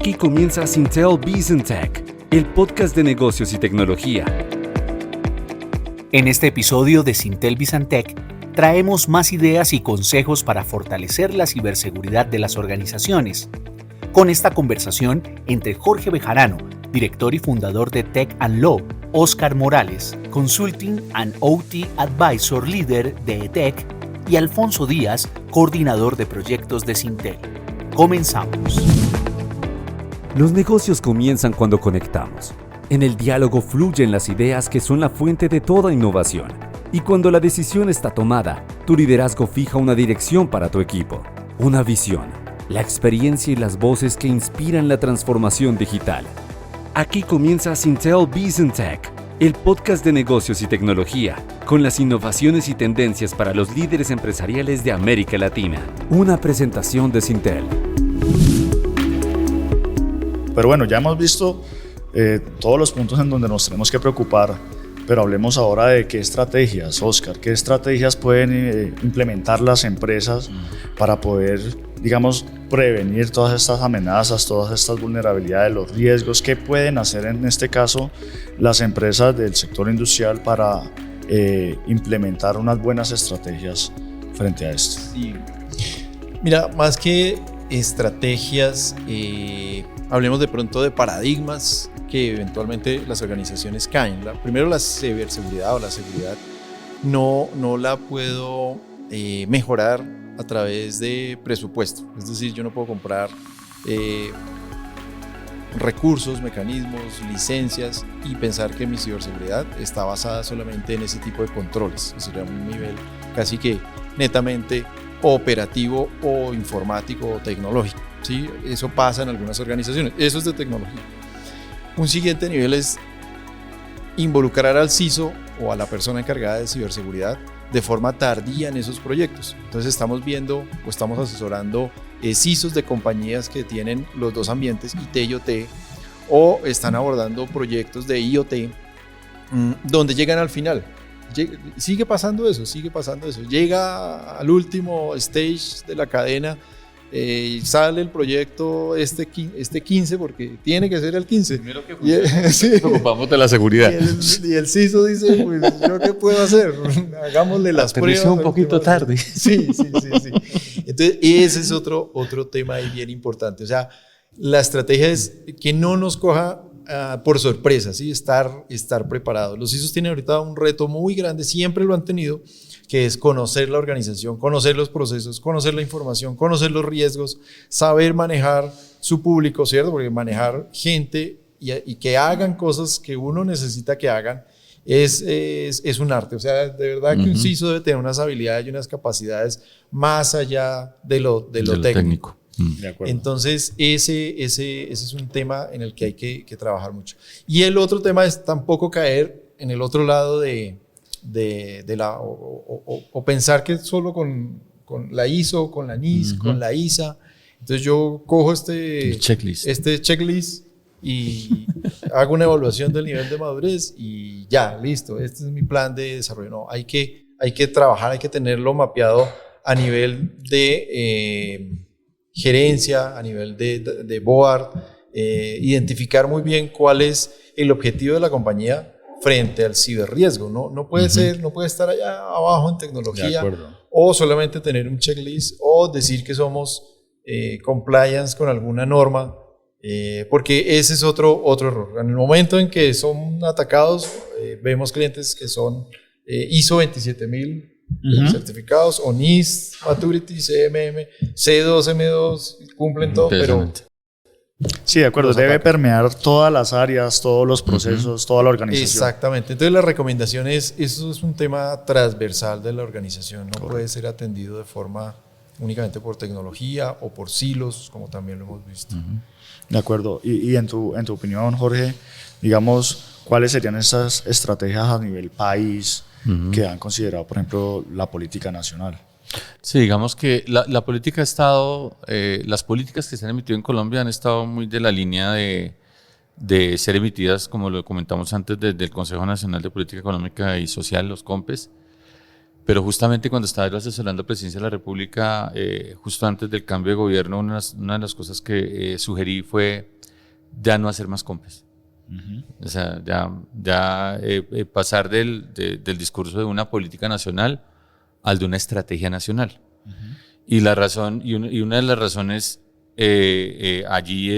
Aquí comienza Syntel Business Tech, el podcast de negocios y tecnología. En este episodio de Syntel Business Tech traemos más ideas y consejos para fortalecer la ciberseguridad de las organizaciones. Con esta conversación entre Jorge Bejarano, director y fundador de Tech and Law, Oscar Morales, Consulting and OT Advisor Líder de ETEC, y Alfonso Díaz, coordinador de proyectos de Syntel. Comenzamos. Los negocios comienzan cuando conectamos. En el diálogo fluyen las ideas que son la fuente de toda innovación. Y cuando la decisión está tomada, tu liderazgo fija una dirección para tu equipo, una visión, la experiencia y las voces que inspiran la transformación digital. Aquí comienza Syntel Business Tech, el podcast de negocios y tecnología, con las innovaciones y tendencias para los líderes empresariales de América Latina. Una presentación de Syntel. Pero bueno, ya hemos visto todos los puntos en donde nos tenemos que preocupar, pero hablemos ahora de qué estrategias, Oscar, qué estrategias pueden implementar las empresas para poder, digamos, prevenir todas estas amenazas, todas estas vulnerabilidades, los riesgos. ¿Qué pueden hacer en este caso las empresas del sector industrial para implementar unas buenas estrategias frente a esto? Sí. Mira, más que estrategias, hablemos de pronto de paradigmas que eventualmente las organizaciones caen. Primero, la ciberseguridad o la seguridad no la puedo mejorar a través de presupuesto. Es decir, yo no puedo comprar recursos, mecanismos, licencias y pensar que mi ciberseguridad está basada solamente en ese tipo de controles. Eso sería un nivel casi que netamente operativo o informático o tecnológico. ¿Sí? Eso pasa en algunas organizaciones. Eso es de tecnología. Un siguiente nivel es involucrar al CISO o a la persona encargada de ciberseguridad de forma tardía en esos proyectos. Entonces estamos viendo o estamos asesorando CISOs de compañías que tienen los dos ambientes, IT y OT, o están abordando proyectos de IoT donde llegan al final. Sigue pasando eso. Llega al último stage de la cadena y sale el proyecto este 15 porque tiene que ser el 15. Primero que sí. Nos ocupamos de la seguridad. Y el CISO dice, pues ¿yo qué puedo hacer? Hagámosle las pruebas. un poquito tarde. Sí. Entonces ese es otro tema ahí bien importante. O sea, la estrategia es que no nos coja por sorpresa, ¿sí? Estar preparados. Los CISOs tienen ahorita un reto muy grande, siempre lo han tenido, que es conocer la organización, conocer los procesos, conocer la información, conocer los riesgos, saber manejar su público, ¿cierto? Porque manejar gente y que hagan cosas que uno necesita que hagan es un arte. O sea, de verdad que un CISO debe tener unas habilidades y unas capacidades más allá de lo técnico. De acuerdo. Entonces ese es un tema en el que hay que trabajar mucho. Y el otro tema es tampoco caer en el otro lado de o pensar que solo con la ISO, con la NIS, con la ISA. Entonces yo cojo este checklist y hago una evaluación del nivel de madurez y ya, listo, este es mi plan de desarrollo. No, hay que trabajar, hay que tenerlo mapeado a nivel de gerencia, a nivel de board, identificar muy bien cuál es el objetivo de la compañía frente al ciberriesgo. No puede ser, no puede estar allá abajo en tecnología o solamente tener un checklist o decir que somos compliance con alguna norma, porque ese es otro error. En el momento en que son atacados, vemos clientes que son ISO 27000 certificados o NIST, Maturity, CMM, C2, M2, cumplen todo, pero sí, de acuerdo, debe permear todas las áreas, todos los procesos, toda la organización. Exactamente. Entonces la recomendación es, eso es un tema transversal de la organización, no puede ser atendido de forma únicamente por tecnología o por silos, como también lo hemos visto. De acuerdo. Y en tu opinión, Jorge, digamos, ¿cuáles serían esas estrategias a nivel país que han considerado, por ejemplo, la política nacional? Sí, digamos que la política ha estado, las políticas que se han emitido en Colombia han estado muy de la línea de ser emitidas, como lo comentamos antes, desde el Consejo Nacional de Política Económica y Social, los COMPES, Pero justamente cuando estaba yo asesorando la Presidencia de la República, justo antes del cambio de gobierno, una de las cosas que sugerí fue ya no hacer más compras. O sea, ya pasar del discurso de una política nacional al de una estrategia nacional. Y la razón, y una de las razones allí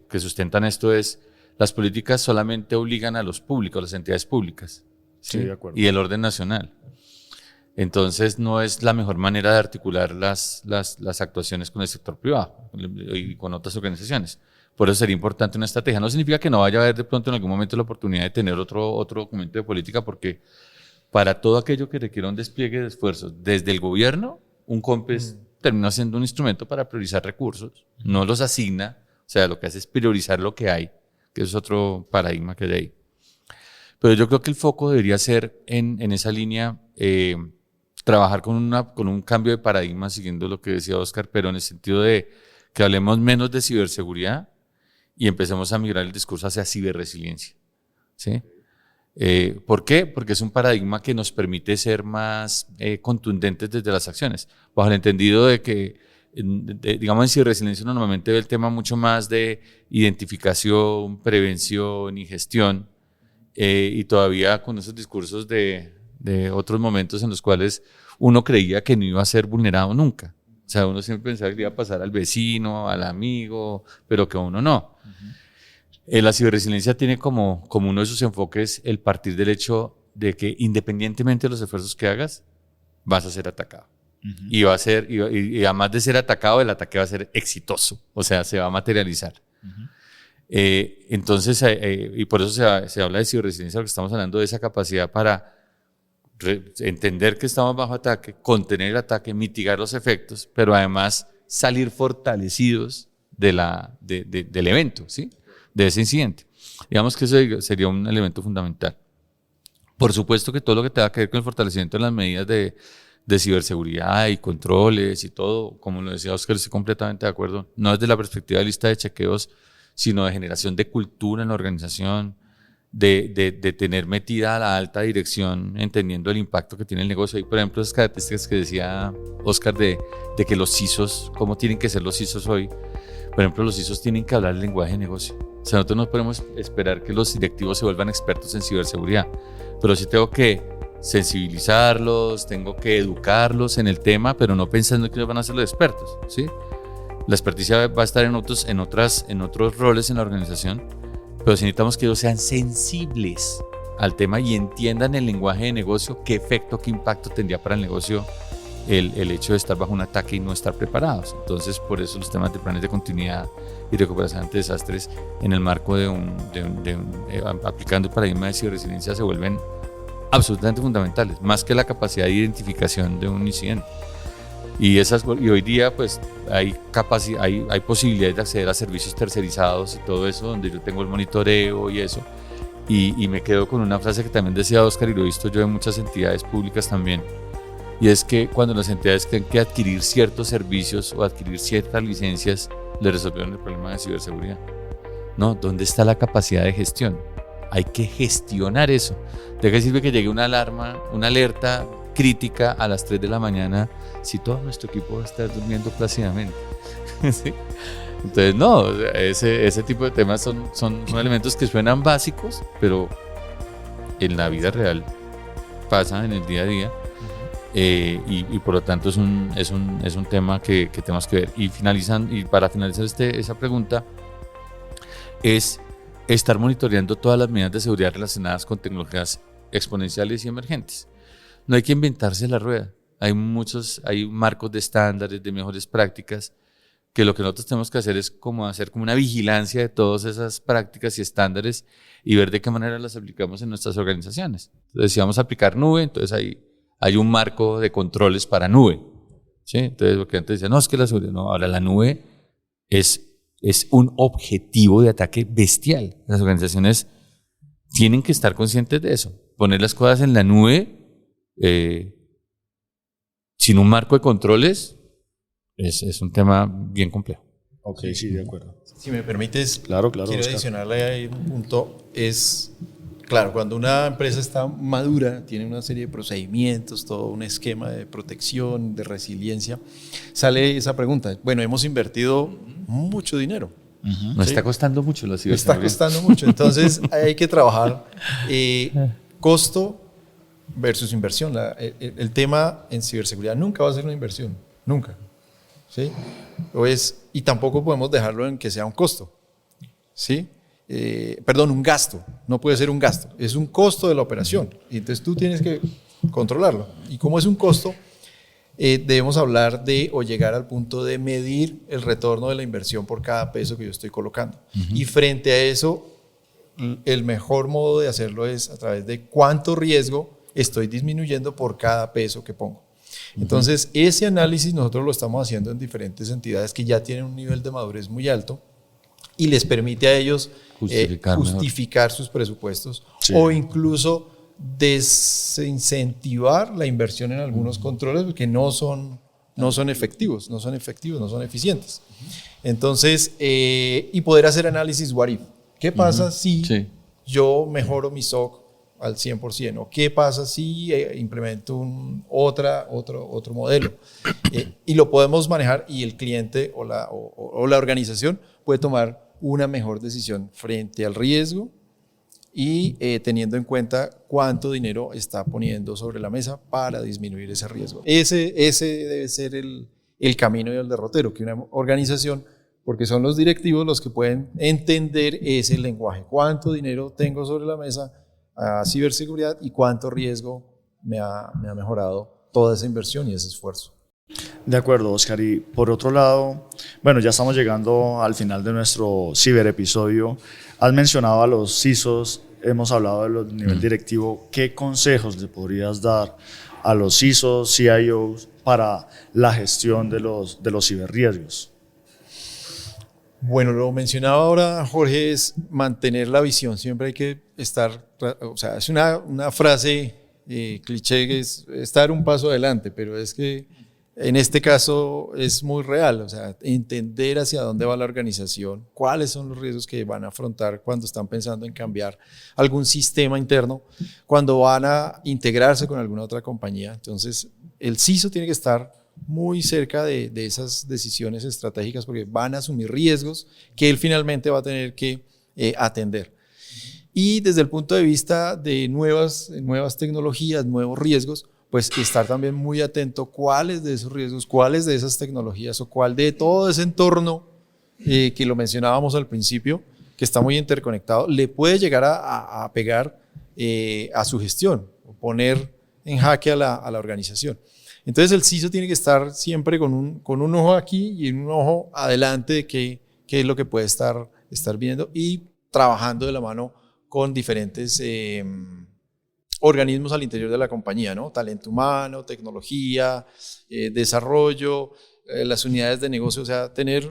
que sustentan esto es las políticas solamente obligan a los públicos, a las entidades públicas. Sí, de acuerdo. Y el orden nacional. Entonces no es la mejor manera de articular las actuaciones con el sector privado y con otras organizaciones. Por eso sería importante una estrategia. No significa que no vaya a haber de pronto en algún momento la oportunidad de tener otro documento de política, porque para todo aquello que requiera un despliegue de esfuerzos desde el gobierno, un COMPES termina siendo un instrumento para priorizar recursos, no los asigna, o sea, lo que hace es priorizar lo que hay, que es otro paradigma que hay ahí. Pero yo creo que el foco debería ser en esa línea, trabajar con un cambio de paradigma, siguiendo lo que decía Oscar, pero en el sentido de que hablemos menos de ciberseguridad y empecemos a migrar el discurso hacia ciberresiliencia. ¿Sí? ¿Por qué? Porque es un paradigma que nos permite ser más contundentes desde las acciones, bajo el entendido de que, digamos, en ciberresiliencia uno normalmente ve el tema mucho más de identificación, prevención y gestión, y todavía con esos discursos de otros momentos en los cuales uno creía que no iba a ser vulnerado nunca. O sea, uno siempre pensaba que le iba a pasar al vecino, al amigo, pero que uno no. La ciberresiliencia tiene como uno de sus enfoques el partir del hecho de que independientemente de los esfuerzos que hagas, vas a ser atacado. Y va a ser, y además de ser atacado, el ataque va a ser exitoso. O sea, se va a materializar. Entonces, y por eso se habla de ciberresiliencia, porque estamos hablando de esa capacidad para entender que estamos bajo ataque, contener el ataque, mitigar los efectos, pero además salir fortalecidos del evento, ¿sí? De ese incidente. Digamos que eso sería un elemento fundamental. Por supuesto que todo lo que tenga que ver con el fortalecimiento de las medidas de ciberseguridad y controles y todo, como lo decía Oscar, estoy completamente de acuerdo, no desde la perspectiva de lista de chequeos, sino de generación de cultura en la organización, de tener metida a la alta dirección, entendiendo el impacto que tiene el negocio. Y por ejemplo, esas características que decía Oscar de que los CISOs, cómo tienen que ser los CISOs hoy. Por ejemplo, los CISOs tienen que hablar el lenguaje de negocio. O sea, nosotros no podemos esperar que los directivos se vuelvan expertos en ciberseguridad, pero sí tengo que sensibilizarlos, tengo que educarlos en el tema, pero no pensando que ellos van a ser los expertos, ¿sí? La experticia va a estar en otros roles en la organización, pero sí necesitamos que ellos sean sensibles al tema y entiendan el lenguaje de negocio, qué efecto, qué impacto tendría para el negocio el hecho de estar bajo un ataque y no estar preparados. Entonces, por eso los temas de planes de continuidad y recuperación ante desastres en el marco aplicando el paradigma de ciberresiliencia se vuelven absolutamente fundamentales, más que la capacidad de identificación de un incidente. Y hoy día pues hay posibilidades de acceder a servicios tercerizados y todo eso, donde yo tengo el monitoreo y eso. Y me quedo con una frase que también decía Oscar, y lo he visto yo en muchas entidades públicas también, y es que cuando las entidades tienen que adquirir ciertos servicios o adquirir ciertas licencias, le resolvieron el problema de ciberseguridad. No, ¿dónde está la capacidad de gestión? Hay que gestionar eso. ¿De qué sirve que llegue una alarma, una alerta crítica a las 3 de la mañana si todo nuestro equipo va a estar durmiendo plácidamente? ¿Sí? Entonces, no, ese tipo de temas son elementos que suenan básicos, pero en la vida real pasan en el día a día. Y por lo tanto es un tema que tenemos que ver. Y para finalizar esa pregunta, es estar monitoreando todas las medidas de seguridad relacionadas con tecnologías exponenciales y emergentes. No hay que inventarse la rueda. Hay marcos de estándares, de mejores prácticas, que lo que nosotros tenemos que hacer es hacer como una vigilancia de todas esas prácticas y estándares y ver de qué manera las aplicamos en nuestras organizaciones. Entonces, si vamos a aplicar nube, entonces hay un marco de controles para nube, ¿sí? Entonces, lo que antes decía, no, es que la seguridad, no, ahora la nube es un objetivo de ataque bestial. Las organizaciones tienen que estar conscientes de eso. Poner las cosas en la nube sin un marco de controles es un tema bien complejo. Ok, sí, de acuerdo. Si me permites, claro, quiero Oscar. adicionarle ahí un punto. Claro, cuando una empresa está madura, tiene una serie de procedimientos, todo un esquema de protección, de resiliencia, sale esa pregunta. Bueno, hemos invertido mucho dinero. Nos está costando mucho la ciberseguridad. Está costando mucho. Entonces hay que trabajar costo versus inversión. El tema en ciberseguridad nunca va a ser una inversión. Nunca. ¿Sí? Y tampoco podemos dejarlo en que sea un costo. ¿Sí? Un gasto. No puede ser un gasto. Es un costo de la operación. Y entonces tú tienes que controlarlo. Y como es un costo, debemos hablar de o llegar al punto de medir el retorno de la inversión por cada peso que yo estoy colocando. Y frente a eso, el mejor modo de hacerlo es a través de cuánto riesgo estoy disminuyendo por cada peso que pongo. Entonces, ese análisis nosotros lo estamos haciendo en diferentes entidades que ya tienen un nivel de madurez muy alto y les permite a ellos justificar sus presupuestos, sí, o incluso desincentivar la inversión en algunos controles porque no son efectivos, no son eficientes. Entonces, y poder hacer análisis what if. ¿Qué pasa si yo mejoro mi SOC al 100%? ¿O qué pasa si implemento otro modelo? Y lo podemos manejar y el cliente o la organización puede tomar una mejor decisión frente al riesgo y teniendo en cuenta cuánto dinero está poniendo sobre la mesa para disminuir ese riesgo. Ese debe ser el camino y el derrotero, que una organización, porque son los directivos los que pueden entender ese lenguaje. ¿Cuánto dinero tengo sobre la mesa a ciberseguridad y cuánto riesgo me ha mejorado toda esa inversión y ese esfuerzo? De acuerdo, Oscar. Y por otro lado, bueno, ya estamos llegando al final de nuestro ciberepisodio. Has mencionado a los CISOs, hemos hablado del nivel directivo. ¿Qué consejos le podrías dar a los CISOs, CIOs para la gestión de los ciberriesgos? Bueno, lo mencionaba ahora Jorge, es mantener la visión. Siempre hay que estar, o sea, es una frase cliché que es estar un paso adelante, pero es que en este caso es muy real, o sea, entender hacia dónde va la organización, cuáles son los riesgos que van a afrontar cuando están pensando en cambiar algún sistema interno, cuando van a integrarse con alguna otra compañía. Entonces, el CISO tiene que estar muy cerca de esas decisiones estratégicas porque van a asumir riesgos que él finalmente va a tener que atender. Y desde el punto de vista de nuevas tecnologías, nuevos riesgos, pues estar también muy atento cuáles de esos riesgos, cuáles de esas tecnologías o cuál de todo ese entorno que lo mencionábamos al principio, que está muy interconectado, le puede llegar a pegar a su gestión o poner en jaque a la organización. Entonces el CISO tiene que estar siempre con un ojo aquí y un ojo adelante de qué es lo que puede estar viendo y trabajando de la mano con diferentes organismos al interior de la compañía, ¿no? Talento humano, tecnología, desarrollo, las unidades de negocio, o sea, tener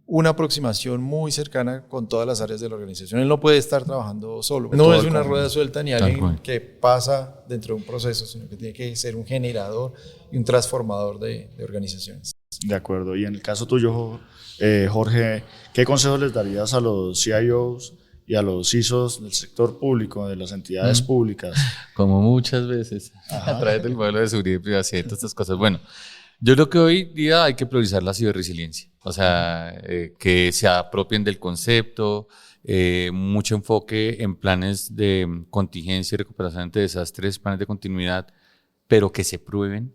una aproximación muy cercana con todas las áreas de la organización. Él no puede estar trabajando solo. No es una rueda suelta ni alguien que pasa dentro de un proceso, sino que tiene que ser un generador y un transformador de organizaciones. De acuerdo. Y en el caso tuyo, Jorge, ¿qué consejos les darías a los CIOs y a los CISOs del sector público, de las entidades públicas? Como muchas veces, a través del modelo de seguridad y privacidad y todas estas cosas. Bueno, yo creo que hoy día hay que priorizar la ciberresiliencia, o sea, que se apropien del concepto, mucho enfoque en planes de contingencia y recuperación ante desastres, planes de continuidad, pero que se prueben,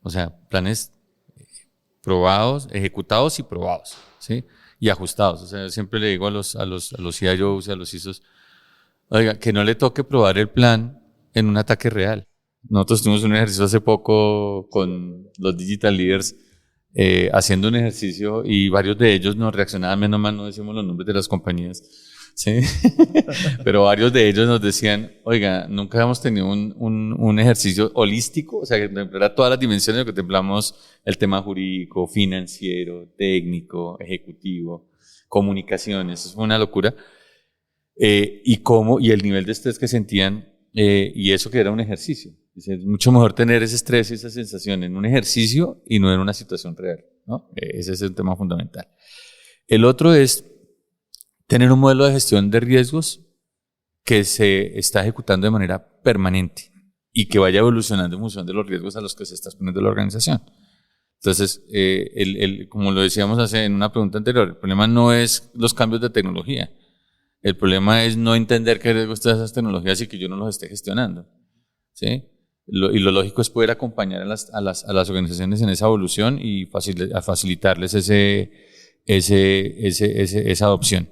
o sea, planes probados, ejecutados y probados, ¿sí? Y ajustados. O sea, siempre le digo a los CIOs y a los CISOs, oiga, que no le toque probar el plan en un ataque real. Nosotros tuvimos un ejercicio hace poco con los Digital Leaders, haciendo un ejercicio y varios de ellos nos reaccionaban, menos mal no decimos los nombres de las compañías, ¿sí? Pero varios de ellos nos decían, oiga, nunca hemos tenido un ejercicio holístico, o sea, que contemplara todas las dimensiones, que contemplamos el tema jurídico, financiero, técnico, ejecutivo, comunicaciones, eso fue una locura. Y el nivel de estrés que sentían, y eso que era un ejercicio. Es mucho mejor tener ese estrés y esa sensación en un ejercicio y no en una situación real, ¿no? Ese es un tema fundamental. El otro es tener un modelo de gestión de riesgos que se está ejecutando de manera permanente y que vaya evolucionando en función de los riesgos a los que se está exponiendo la organización. Entonces, como lo decíamos en una pregunta anterior, el problema no es los cambios de tecnología. El problema es no entender qué riesgos están esas tecnologías y que yo no los esté gestionando, ¿sí? Y lo lógico es poder acompañar a las organizaciones en esa evolución y facilitarles esa adopción.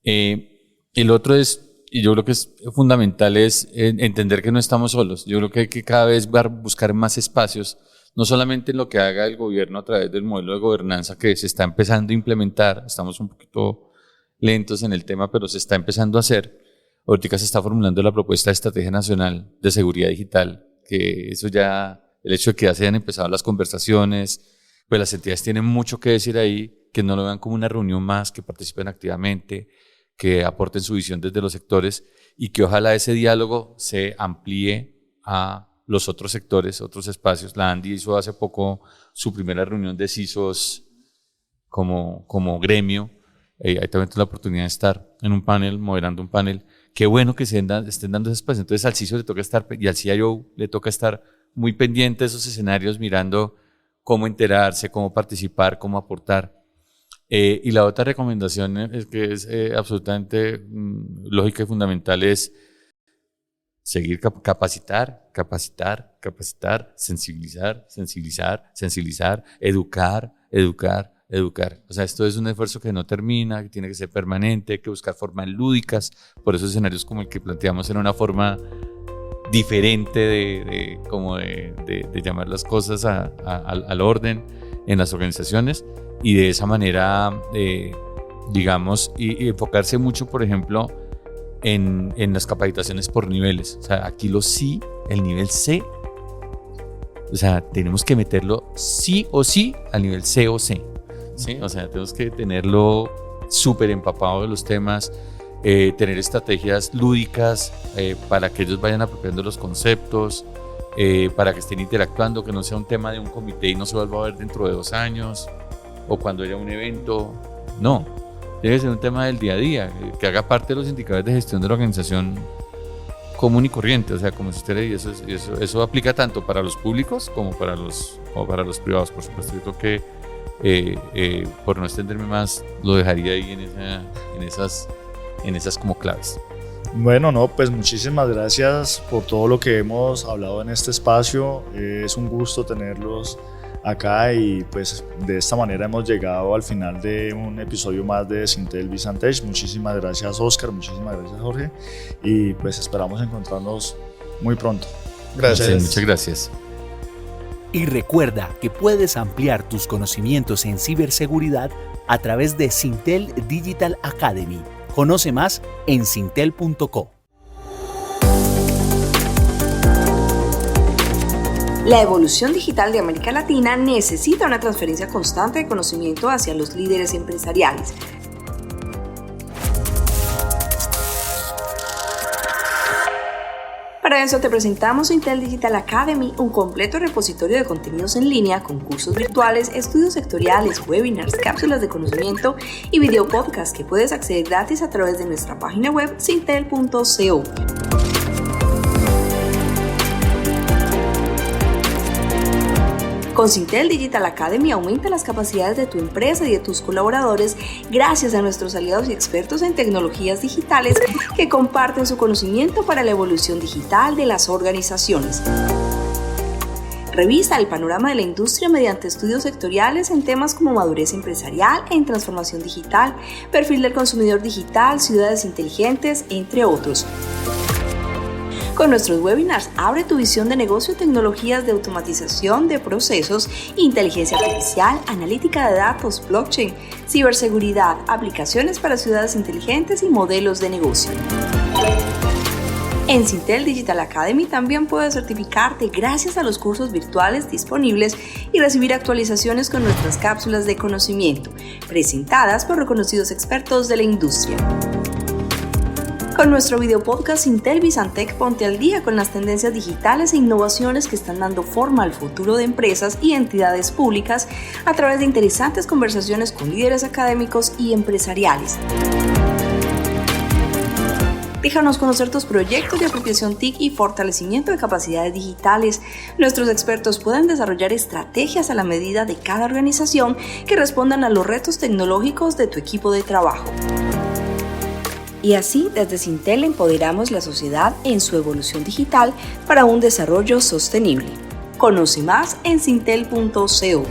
El otro es, y yo creo que es fundamental, es entender que no estamos solos. Yo creo que hay que cada vez buscar más espacios, no solamente en lo que haga el gobierno a través del modelo de gobernanza que se está empezando a implementar. Estamos un poquito lentos en el tema, pero se está empezando a hacer. Ahorita se está formulando la propuesta de Estrategia Nacional de Seguridad Digital, que eso ya, el hecho de que ya se hayan empezado las conversaciones, pues las entidades tienen mucho que decir ahí, que no lo vean como una reunión más, que participen activamente, que aporten su visión desde los sectores y que ojalá ese diálogo se amplíe a los otros sectores, otros espacios. La ANDI hizo hace poco su primera reunión de CISOs como gremio. Ahí también tuve la oportunidad de estar en un panel, moderando un panel. Qué bueno que estén dando ese espacio. Entonces al CISO le toca estar, y al CIO le toca estar muy pendiente de esos escenarios, mirando cómo enterarse, cómo participar, cómo aportar. Y la otra recomendación es que es absolutamente lógica y fundamental, es seguir capacitar, sensibilizar, educar. O sea, esto es un esfuerzo que no termina, que tiene que ser permanente, hay que buscar formas lúdicas. Por esos escenarios como el que planteamos era una forma diferente de llamar las cosas al orden en las organizaciones, y de esa manera, digamos, y enfocarse mucho, por ejemplo, en las capacitaciones por niveles. O sea, aquí el nivel C, o sea, tenemos que meterlo sí o sí al nivel C o C. ¿Sí? O sea, tenemos que tenerlo súper empapado de los temas, tener estrategias lúdicas para que ellos vayan apropiando los conceptos, para que estén interactuando, que no sea un tema de un comité y no se vuelva a ver dentro de 2 años o cuando haya un evento. No, debe ser un tema del día a día, que haga parte de los indicadores de gestión de la organización común y corriente. O sea, como si usted le dice, eso aplica tanto para los públicos como para los privados, por supuesto. Yo creo que por no extenderme más, lo dejaría ahí en esas como claves. Bueno, no, pues muchísimas gracias por todo lo que hemos hablado en este espacio. Es un gusto tenerlos acá y pues de esta manera hemos llegado al final de un episodio más de Sintel Bizantech. Muchísimas gracias, Oscar, muchísimas gracias, Jorge, y pues esperamos encontrarnos muy pronto. Gracias. Muchas gracias. Y recuerda que puedes ampliar tus conocimientos en ciberseguridad a través de Sintel Digital Academy. Conoce más en sintel.co. La evolución digital de América Latina necesita una transferencia constante de conocimiento hacia los líderes empresariales. Para eso te presentamos Sintel Digital Academy, un completo repositorio de contenidos en línea con cursos virtuales, estudios sectoriales, webinars, cápsulas de conocimiento y video podcast que puedes acceder gratis a través de nuestra página web sintel.co. Con Sintel Digital Academy aumenta las capacidades de tu empresa y de tus colaboradores gracias a nuestros aliados y expertos en tecnologías digitales que comparten su conocimiento para la evolución digital de las organizaciones. Revisa el panorama de la industria mediante estudios sectoriales en temas como madurez empresarial en transformación digital, perfil del consumidor digital, ciudades inteligentes, entre otros. Con nuestros webinars, abre tu visión de negocio en tecnologías de automatización de procesos, inteligencia artificial, analítica de datos, blockchain, ciberseguridad, aplicaciones para ciudades inteligentes y modelos de negocio. En Sintel Digital Academy también puedes certificarte gracias a los cursos virtuales disponibles y recibir actualizaciones con nuestras cápsulas de conocimiento, presentadas por reconocidos expertos de la industria. Con nuestro video podcast Sintel Bizantech, ponte al día con las tendencias digitales e innovaciones que están dando forma al futuro de empresas y entidades públicas a través de interesantes conversaciones con líderes académicos y empresariales. Déjanos conocer tus proyectos de apropiación TIC y fortalecimiento de capacidades digitales. Nuestros expertos pueden desarrollar estrategias a la medida de cada organización que respondan a los retos tecnológicos de tu equipo de trabajo. Y así, desde Syntel empoderamos la sociedad en su evolución digital para un desarrollo sostenible. Conoce más en syntel.co.